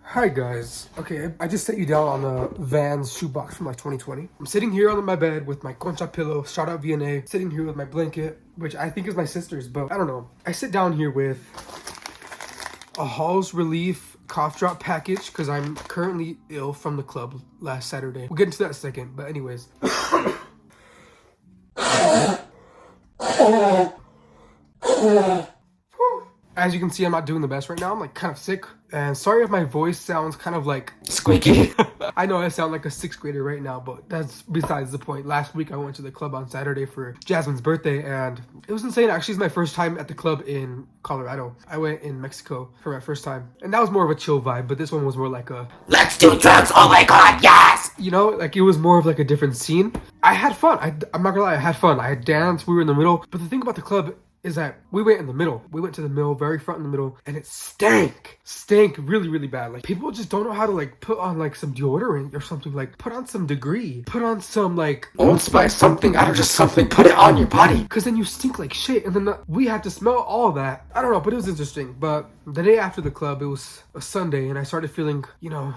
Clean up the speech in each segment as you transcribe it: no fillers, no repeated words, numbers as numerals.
Hi guys. Okay, I just set you down on the Vans shoebox from like 2020. I'm sitting here on my bed with my concha pillow, shout out VNA, sitting here with my blanket, which I think is my sister's, but I don't know. I sit down here with a Halls Relief cough drop package because I'm currently ill from the club last Saturday. We'll get into that in a second, but anyways. As you can see, I'm not doing the best right now. I'm like kind of sick. And sorry if my voice sounds kind of like squeaky. I know I sound like a 6th grader right now, but that's besides the point. Last week I went to the club on Saturday for Jasmine's birthday and it was insane. Actually, it's my first time at the club in Colorado. I went in Mexico for my first time. And that was more of a chill vibe, but this one was more like a, let's do drugs, oh my god, yes! You know, like it was more of like a different scene. I had fun. I'm not gonna lie, I had fun. I had danced, we were in the middle. But the thing about the club is that we went in the middle. We went to the middle, very front in the middle, and it stank. Stank really, really bad. Like, people just don't know how to, like, put on, like, some deodorant or something. Like, put on some Degree. Put on some, like, Old Spice something. I don't just something. Put it on your body. Because then you stink like shit, and then we had to smell all that. I don't know, but it was interesting. But the day after the club, it was a Sunday, and I started feeling, you know,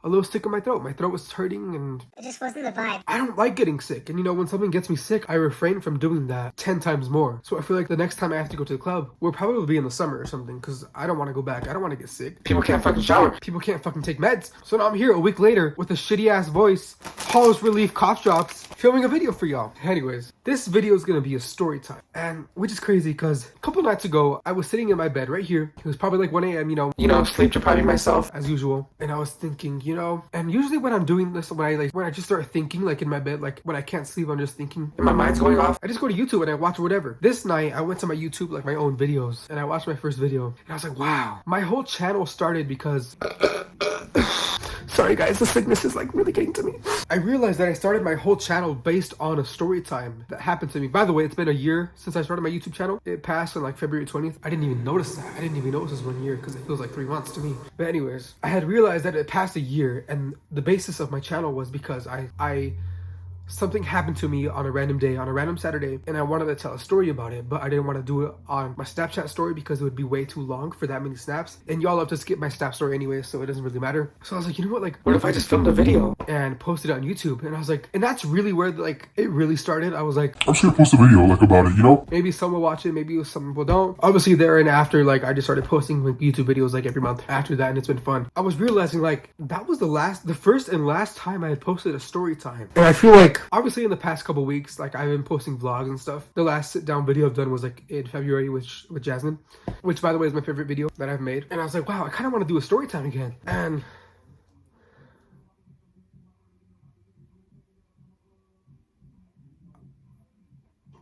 a little sick in my throat. My throat was hurting and it just wasn't the vibe. I don't like getting sick. And you know, when something gets me sick, I refrain from doing that 10 times more. So I feel like the next time I have to go to the club will probably be in the summer or something because I don't want to go back. I don't want to get sick. People can't fucking shower. People can't fucking take meds. So now I'm here a week later with a shitty ass voice, Halls Relief cough drops, filming a video for y'all. Anyways, this video is going to be a story time. And which is crazy because a couple nights ago, I was sitting in my bed right here. It was probably like 1 a.m., you know, sleep depriving myself as usual. And I was thinking, you know, and usually when I'm doing this, when I just start thinking like in my bed, like when I can't sleep, I'm just thinking and my mind's going off, I just go to YouTube and I watch whatever. This night I went to my YouTube, like my own videos, and I watched my first video and I was like, wow, my whole channel started because sorry guys, the sickness is like really getting to me. I realized that I started my whole channel based on a story time that happened to me. By the way, it's been a year since I started my YouTube channel. It passed on like February 20th. I didn't even notice that. I didn't even notice this 1 year because it feels like 3 months to me. But anyways, I had realized that it passed a year and the basis of my channel was because something happened to me on a random day, on a random Saturday, and I wanted to tell a story about it, but I didn't want to do it on my Snapchat story because it would be way too long for that many snaps. And y'all love to skip my Snap story anyway, so it doesn't really matter. So I was like, you know what, like, what if I just filmed a video and posted it on YouTube? And I was like, and that's really where, like, it really started. I was like, I'm just gonna post a video, like, about it, you know? Maybe some will watch it, maybe some people don't. Obviously, there and after, like, I just started posting, like, YouTube videos, like, every month after that, and it's been fun. I was realizing, like, that was the first and last time I had posted a story time. And I feel like, obviously, in the past couple weeks, like I've been posting vlogs and stuff. The last sit down video I've done was like in February with Jasmine, which by the way is my favorite video that I've made. And I was like, wow, I kind of want to do a story time again. And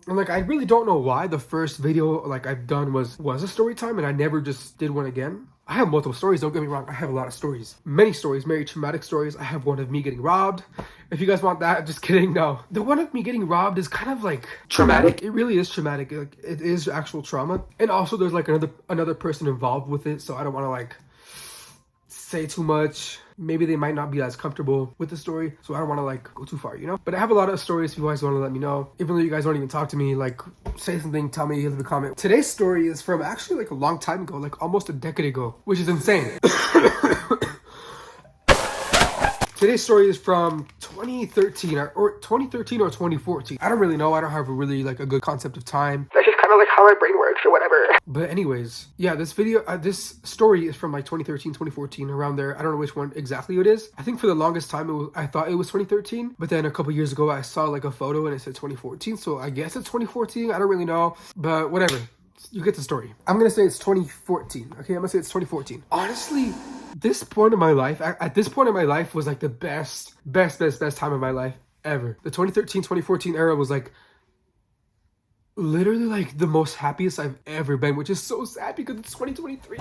like, I really don't know why the first video like I've done was a story time and I never just did one again. I have multiple stories, don't get me wrong. I have a lot of stories. Many stories, very traumatic stories. I have one of me getting robbed. If you guys want that, just kidding, no. The one of me getting robbed is kind of like traumatic. It really is traumatic. Like, it is actual trauma. And also there's like another person involved with it, so I don't want to like say too much. Maybe they might not be as comfortable with the story, so I don't want to like go too far, you know? But I have a lot of stories if you guys want to let me know. Even though you guys don't even talk to me, like say something, tell me, leave a comment. Today's story is from actually like a long time ago, like almost a decade ago, which is insane. Today's story is from 2013 or 2014. I don't really know. I don't have a really like a good concept of time. That's just kind of like how my brain works or whatever. But anyways, yeah, this video, this story is from like 2013, 2014, around there. I don't know which one exactly it is. I think for the longest time, I thought it was 2013. But then a couple years ago, I saw like a photo and it said 2014. So I guess it's 2014. I don't really know. But whatever. You get the story. I'm going to say it's 2014. Okay, I'm going to say it's 2014. Honestly, this point in my life, at this point in my life was like the best time of my life ever. The 2013, 2014 era was like literally like the most happiest I've ever been, which is so sad because it's 2023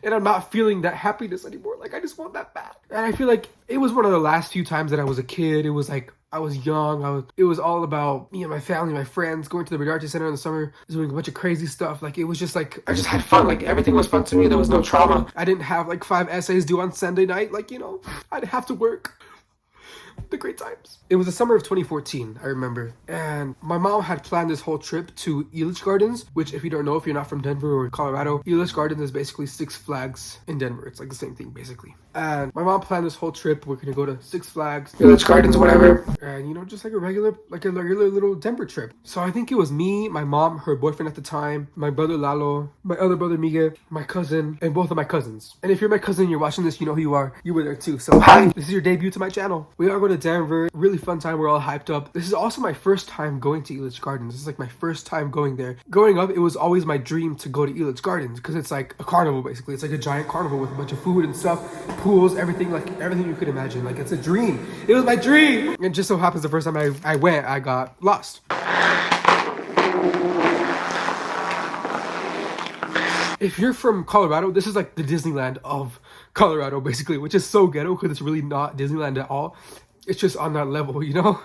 and I'm not feeling that happiness anymore. Like I just want that back. And I feel like it was one of the last few times that I was a kid. It was like I was young. It was all about me and my family, my friends, going to the Vidarte Center in the summer, doing a bunch of crazy stuff. Like, it was just like, I just had fun. Like, everything was fun to me. There was no trauma. I didn't have like 5 essays due on Sunday night. Like, you know, I'd have to work. The great times. It was the summer of 2014, I remember. And my mom had planned this whole trip to Elitch Gardens, which if you don't know, if you're not from Denver or Colorado, Elitch Gardens is basically Six Flags in Denver. It's like the same thing, basically. And my mom planned this whole trip. We're gonna go to Six Flags, Elitch Gardens, whatever. And you know, just like a regular little Denver trip. So I think it was me, my mom, her boyfriend at the time, my brother Lalo, my other brother Miguel, my cousin, and both of my cousins. And if you're my cousin, you're watching this, you know who you are. You were there too. So hi, this is your debut to my channel. We are going to Denver. Really fun time. We're all hyped up. This is also my first time going to Elitch Gardens. This is like my first time going there. Growing up, it was always my dream to go to Elitch Gardens because it's like a carnival basically. It's like a giant carnival with a bunch of food and stuff, pools, everything, like everything you could imagine. Like it's a dream. It was my dream. And just so happens the first time I went, I got lost. If you're from Colorado, this is like the Disneyland of Colorado, basically, which is so ghetto because it's really not Disneyland at all. It's just on that level, you know?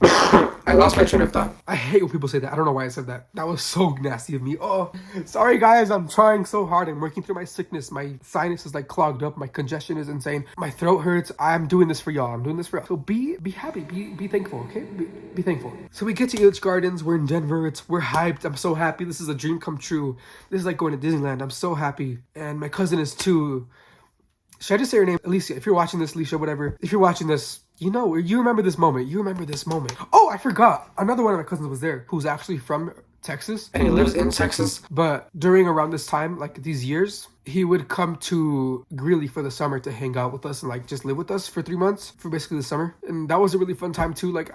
I lost my train of thought. I hate when people say that. I don't know why I said that. That was so nasty of me. Oh, sorry guys. I'm trying so hard. I'm working through my sickness. My sinus is like clogged up. My congestion is insane. My throat hurts. I'm doing this for y'all. I'm doing this for y'all. So be happy. Be thankful, okay? Be thankful. So we get to Elitch Gardens. We're in Denver. We're hyped. I'm so happy. This is a dream come true. This is like going to Disneyland. I'm so happy. And my cousin is too. Should I just say her name? Alicia. If you're watching this, Alicia, whatever. If you're watching this, you know, you remember this moment. You remember this moment. Oh, I forgot. Another one of my cousins was there who's actually from Texas. And he lives in Texas. But during around this time, like these years, he would come to Greeley for the summer to hang out with us and like just live with us for 3 months for basically the summer. And that was a really fun time too. Like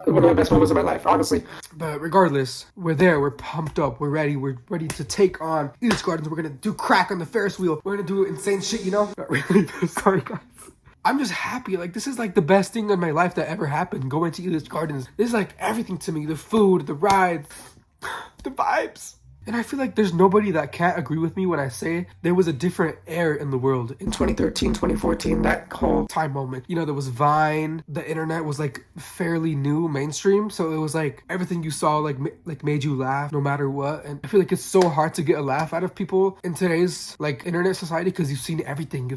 one of the best moments of my life, honestly. But regardless, we're there. We're pumped up. We're ready. We're ready to take on Elitch Gardens. We're going to do crack on the Ferris wheel. We're going to do insane shit, you know? Not really. Sorry, guys. I'm just happy. Like, this is like the best thing in my life that ever happened, going to Elitch Gardens. This is like everything to me. The food, the rides, the vibes. And I feel like there's nobody that can't agree with me when I say there was a different air in the world in 2013, 2014, that whole time moment. You know, there was Vine, the internet was like fairly new, mainstream. So it was like everything you saw like made you laugh no matter what. And I feel like it's so hard to get a laugh out of people in today's like internet society because you've seen everything.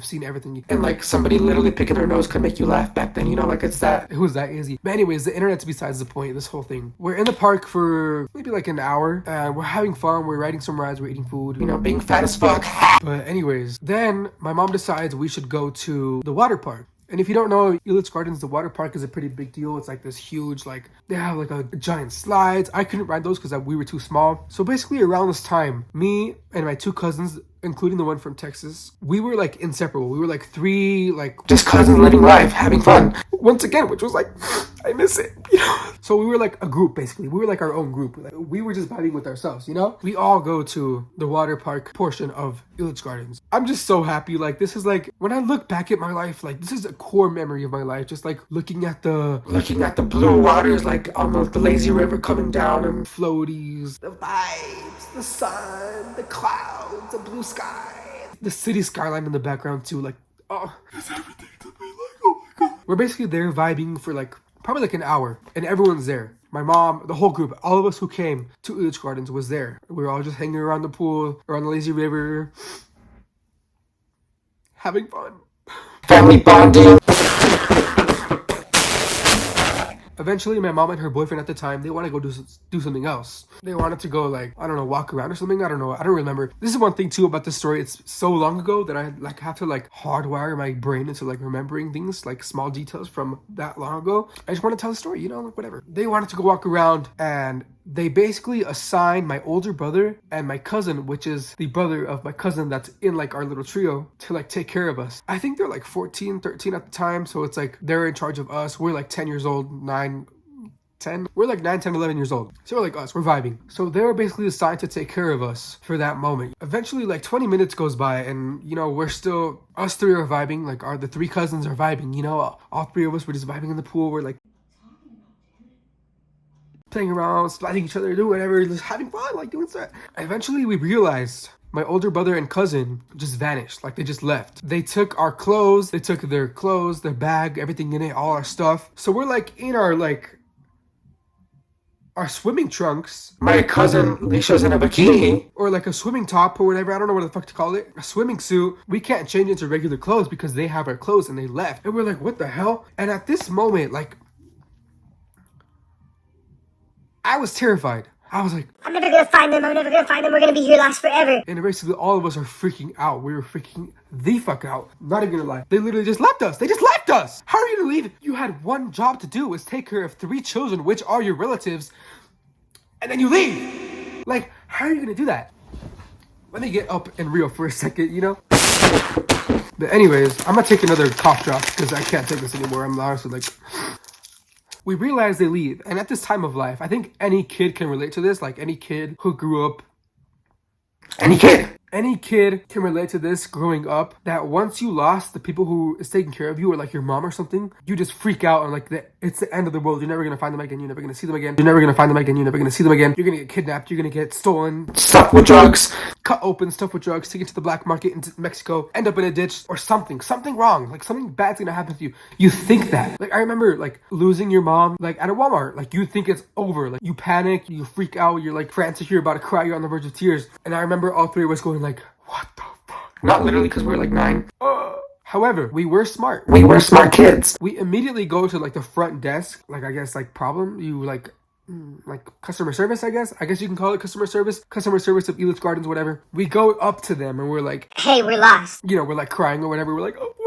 And like somebody literally picking their nose could make you laugh back then, you know, like it was that easy. But anyways, the internet's besides the point, this whole thing. We're in the park for maybe like an hour and we're having fun. We're riding some rides, we're eating food, you know, being fat as fuck. But anyways, then my mom decides we should go to the water park. And if you don't know, Elitch Gardens, the water park is a pretty big deal. It's like this huge, like, they have like a giant slides. I couldn't ride those because we were too small. So basically around this time, me and my two cousins, including the one from Texas, we were like inseparable. We were like three, like just cousins living life, having fun. Once again, which was like, I miss it, you know? So we were like a group, basically. We were like our own group. Like, we were just vibing with ourselves, you know? We all go to the water park portion of Elitch Gardens. I'm just so happy. Like, this is like, when I look back at my life, like, this is a core memory of my life. Just like looking at the blue waters, like on the lazy river coming down and floaties, the vibes, the sun, the clouds, the blue sky, the city skyline in the background too. Like, oh, it's everything to me. Like, oh my God. We're basically there vibing for like, probably like an hour and everyone's there. My mom, the whole group, all of us who came to Elitch Gardens was there. We were all just hanging around the pool, around the lazy river, having fun. Family bonding. Eventually, my mom and her boyfriend at the time, they want to go do something else. They wanted to go, like, I don't know, walk around or something. I don't know. I don't remember. This is one thing, too, about this story. It's so long ago that I, like, have to, like, hardwire my brain into, like, remembering things, like, small details from that long ago. I just want to tell the story, you know, like, whatever. They wanted to go walk around, and they basically assigned my older brother and my cousin, which is the brother of my cousin that's in, like, our little trio, to, like, take care of us. I think they're, like, 14, 13 at the time, so it's, like, they're in charge of us. We're, like, 10 years old, 9, 10. We're like 9, 10, 11 years old. So we're like us, we're vibing. So they were basically assigned to take care of us for that moment. Eventually, like 20 minutes goes by and, you know, we're still, us three are vibing. Like the three cousins are vibing, you know, all three of us were just vibing in the pool. We're like playing around, sliding each other, doing whatever, just having fun, like doing stuff. Eventually we realized my older brother and cousin just vanished. Like they just left. They took our clothes, they took their clothes, their bag, everything in it, all our stuff. So we're like in our like our swimming trunks. My cousin Leisha's in a bikini. Or like a swimming top or whatever. I don't know what the fuck to call it. A swimming suit. We can't change into regular clothes because they have our clothes and they left. And we're like, what the hell? And at this moment, like, I was terrified. I was like, I'm never gonna find them. I'm never gonna find them. We're gonna be here lost forever. and basically all of us are freaking out. We were freaking the fuck out. Not even gonna lie. They literally just left us. They just left us. How are you gonna leave? You had one job to do, was take care of 3 children, which are your relatives, and then you leave. Like, how are you gonna do that? Let me get up and real for a second, you know? But anyways, I'm gonna take another cough drop because I can't take this anymore. I'm honestly like... We realize they leave, and at this time of life, I think any kid can relate to this, like any kid who grew up... Any kid can relate to this growing up, that once you lost the people who is taking care of you, or like your mom or something, you just freak out and like it's the end of the world. You're never gonna find them again. You're never gonna see them again. You're never gonna find them again. You're never gonna see them again. You're gonna get kidnapped. You're gonna get stolen, Stuff with drugs. cut open, stuff with drugs, taken to the black market in Mexico, end up in a ditch or something wrong. Like something bad's gonna happen to you. You think that. Like I remember like losing your mom like at a Walmart. Like you think it's over. Like you panic, you freak out, you're like frantic, you're about to cry, you're on the verge of tears. And I remember all 3 of us going like, what the fuck? Not literally because we were like 9. However, we were smart. We were smart kids. We immediately go to like the front desk, like I guess like problem. You like customer service, I guess you can call it customer service of Elitch Gardens, whatever. We go up to them and we're like, Hey, we're lost. you know, we're like crying or whatever. We're like, oh, we're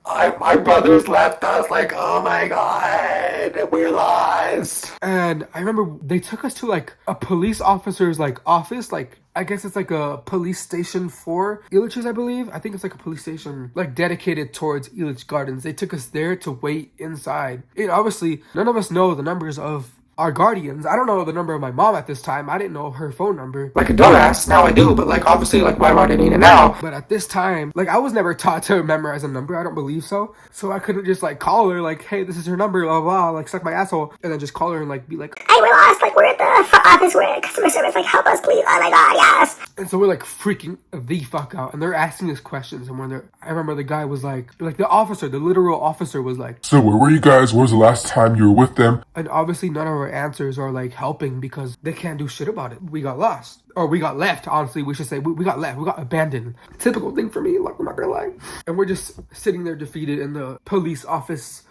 lost. My brothers left us. Like, oh my god, we're lost. And I remember they took us to like a police officer's like office, like I guess it's like a police station for Elitch's, I believe. I think it's like a police station like dedicated towards Elitch Gardens. They took us there to wait inside. And obviously, none of us know the numbers of our guardians. I don't know the number of my mom at this time. I didn't know her phone number. Like a dumbass. Now I do, but like obviously, like why would I need it now? But at this time, like I was never taught to memorize a number. I don't believe so. So I couldn't just like call her like, hey, this is her number, blah, blah, blah, like suck my asshole. And then just call her and like be like, Hey, we're lost. Like, we're at the front office. We're at customer service. Like, help us, please. Oh my god, yes. and so we're like freaking the fuck out. And they're asking us questions. And when I remember the guy was like the officer, the literal officer was like, So where were you guys? When was the last time you were with them? and obviously none of our answers are like helping because they can't do shit about it. We got lost. Or we got left, honestly, we should say. We got left. We got abandoned. Typical thing for me, like, I'm not gonna lie. And we're just sitting there defeated in the police office.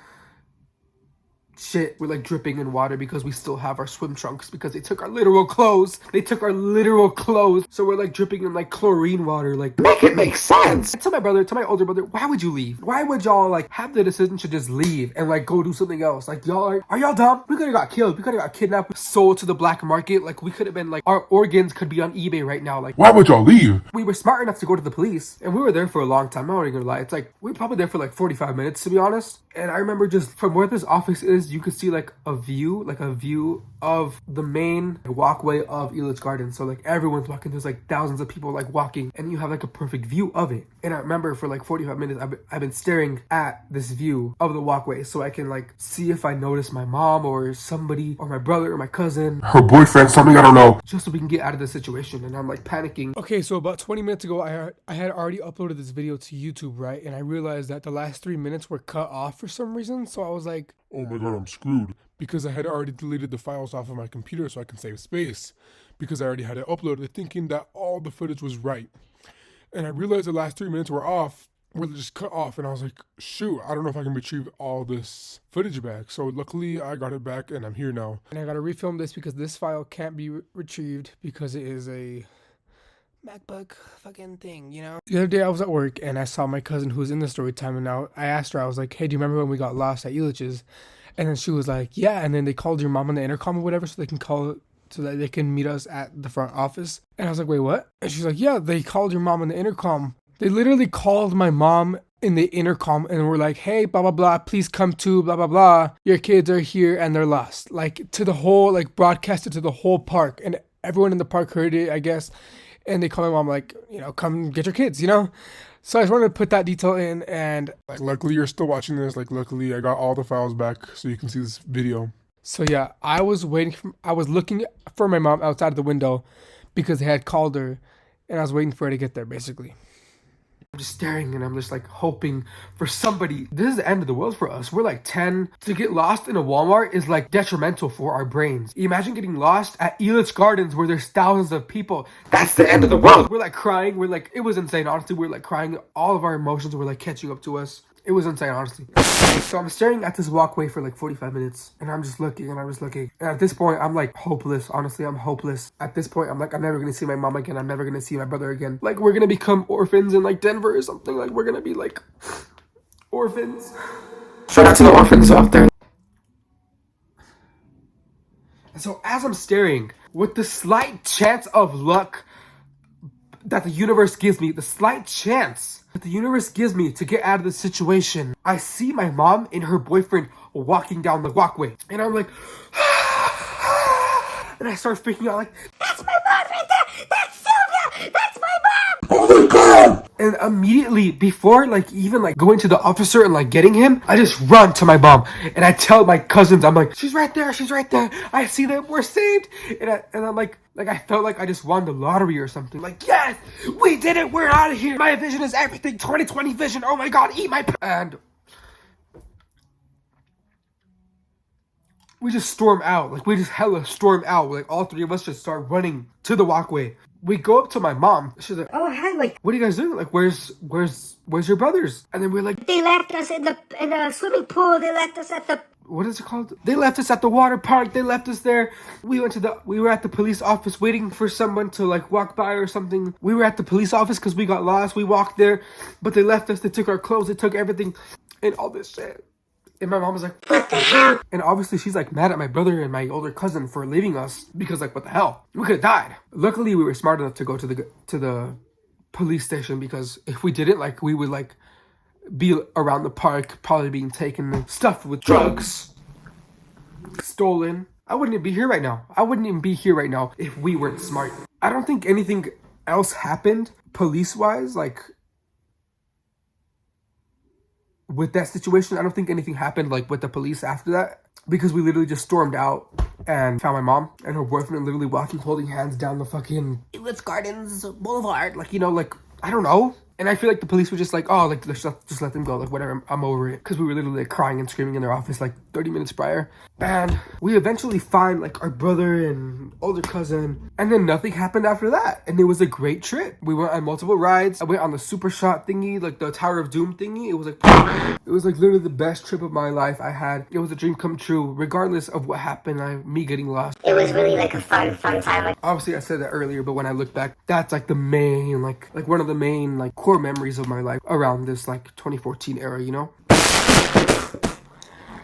Shit, we're like dripping in water because we still have our swim trunks because they took our literal clothes. So we're like dripping in like chlorine water. Like, Make it make sense. I tell my older brother, why would you leave? Why would y'all like have the decision to just leave and like go do something else? Like y'all are y'all dumb? We could have got killed. We could have got kidnapped, sold to the black market. Like we could have been like, our organs could be on eBay right now. Like Why would y'all leave? we were smart enough to go to the police and we were there for a long time. I'm not even gonna lie. It's like, we were probably there for like 45 minutes to be honest. And I remember just from where this office is, you could see like a view of the main walkway of Elitch Gardens. So like everyone's walking, there's like thousands of people like walking and you have like a perfect view of it. And I remember for like 45 minutes, I've been staring at this view of the walkway so I can like see if I notice my mom or somebody or my brother or my cousin. Her boyfriend, something, I don't know. Just so we can get out of this situation. And I'm like panicking. Okay, so about 20 minutes ago, I had already uploaded this video to YouTube, right? And I realized that the last 3 minutes were cut off for some reason. So I was like, Oh my god, I'm screwed. because I had already deleted the files off of my computer so I can save space, because I already had it uploaded thinking that all the footage was right. And I realized the last 3 minutes were off, were just cut off, and I was like, shoot, I don't know if I can retrieve all this footage back. So luckily I got it back and I'm here now. and I gotta refilm this because this file can't be retrieved because it is a MacBook fucking thing, you know? The other day I was at work and I saw my cousin who was in the story time, and now I asked her, I was like, hey, do you remember when we got lost at Elitch's? And then she was like, yeah, and then they called your mom on the intercom or whatever so they can call so that they can meet us at the front office. And I was like, wait, what? And she's like, yeah, they called your mom on the intercom. They literally called my mom in the intercom and were like, hey, blah, blah, blah, please come to blah, blah, blah. Your kids are here and they're lost. Like to the whole, like broadcasted to the whole park, and everyone in the park heard it, I guess. And they called my mom like, you know, come get your kids, you know? So I just wanted to put that detail in, and Like, luckily you're still watching this. Like, luckily I got all the files back so you can see this video. so yeah, I was looking for my mom outside of the window because they had called her, and I was waiting for her to get there basically. just staring, and I'm just like hoping for somebody. This is the end of the world for us. We're like 10. To get lost in a Walmart is like detrimental for our brains. Imagine getting lost at Elitch Gardens where there's thousands of people. That's the end of the world. We're like crying. We're like, it was insane. Honestly, we're like crying. All of our emotions were like catching up to us. It was insane, honestly. So I'm staring at this walkway for like 45 minutes, and I'm just looking, and I was looking. And at this point, I'm like hopeless. Honestly, I'm hopeless. At this point, I'm like, I'm never gonna see my mom again. I'm never gonna see my brother again. Like, we're gonna become orphans in like Denver or something. Like, we're gonna be like orphans. Shout out to the orphans out there. And so as I'm staring, with the slight chance of luck that the universe gives me, the slight chance that the universe gives me to get out of the situation, I see my mom and her boyfriend walking down the walkway. And I'm like, and I start freaking out like, That's my mom right there! That's Sylvia! That's my mom! Oh my god! and immediately before like even like going to the officer and like getting him, I just run to my mom and I tell my cousins, I'm like, she's right there, I see them, we're saved. And I'm like I felt like I just won the lottery or something. Like, yes, we did it, we're out of here, my vision is everything, 2020 vision, oh my god, eat my and we just storm out. Like, we just hella storm out. Like, all three of us just start running to the walkway. We go up to my mom. She's like, Oh, hi, like, what are you guys doing? Like, where's your brothers? And then we're like, they left us in the swimming pool. They left us at the... what is it called? They left us at the water park. They left us there. We were at the police office waiting for someone to like walk by or something. We were at the police office because we got lost. We walked there, but they left us. They took our clothes. They took everything and all this shit. And my mom was like, what the hell? And obviously she's like mad at my brother and my older cousin for leaving us because like, what the hell? We could have died. Luckily, we were smart enough to go to the police station, because if we didn't, like, we would like be around the park, probably being taken and stuffed with drugs, stolen. I wouldn't even be here right now. I wouldn't even be here right now if we weren't smart. I don't think anything else happened police-wise, like, with that situation. I don't think anything happened like with the police after that, because we literally just stormed out and found my mom and her boyfriend literally walking, holding hands down the fucking Elitch Gardens Boulevard. Like, you know, like, I don't know. And I feel like the police were just like, oh, like, let's just let them go. Like, whatever, I'm over it. Because we were literally like, crying and screaming in their office like 30 minutes prior. And we eventually find like our brother and older cousin. And then nothing happened after that. And it was a great trip. We went on multiple rides. I went on the super shot thingy, like the Tower of Doom thingy. It was like literally the best trip of my life I had. It was a dream come true, regardless of what happened, me getting lost. It was really like a fun time. Like, Obviously, I said that earlier, but when I look back, that's like the main, like one of the main, like, core memories of my life around this, like, 2014 era, you know?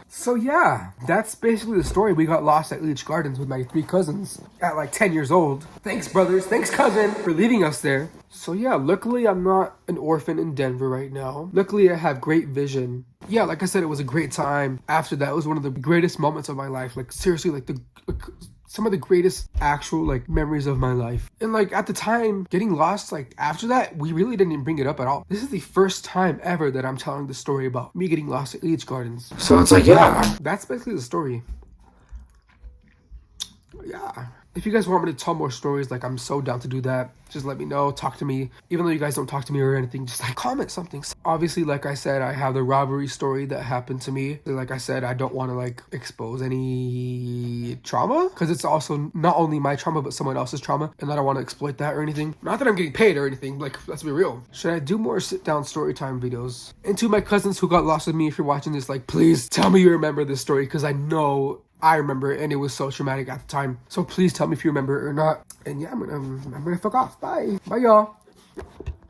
So yeah, that's basically the story. We got lost at Elitch Gardens with my 3 cousins at like 10 years old. Thanks, brothers. Thanks, cousin, for leaving us there. So yeah, luckily I'm not an orphan in Denver right now. Luckily I have great vision. Yeah, like I said, it was a great time. After that, it was one of the greatest moments of my life. Like, seriously, like some of the greatest actual like memories of my life. And like at the time, getting lost, like after that, we really didn't even bring it up at all. This is the first time ever that I'm telling the story about me getting lost at Elitch Gardens. So it's like, yeah. That's basically the story. Yeah. If you guys want me to tell more stories, like, I'm so down to do that. Just let me know, talk to me. Even though you guys don't talk to me or anything, just like comment something. Obviously, like I said, I have the robbery story that happened to me. Like I said, I don't want to like expose any trauma, because it's also not only my trauma but someone else's trauma, and I don't want to exploit that or anything. Not that I'm getting paid or anything, like, let's be real. Should I do more sit down story time videos? And to my cousins who got lost with me, if you're watching this, like, please tell me you remember this story, because I know I remember it, and it was so traumatic at the time. So please tell me if you remember it or not. And yeah, I'm gonna fuck off. Bye y'all.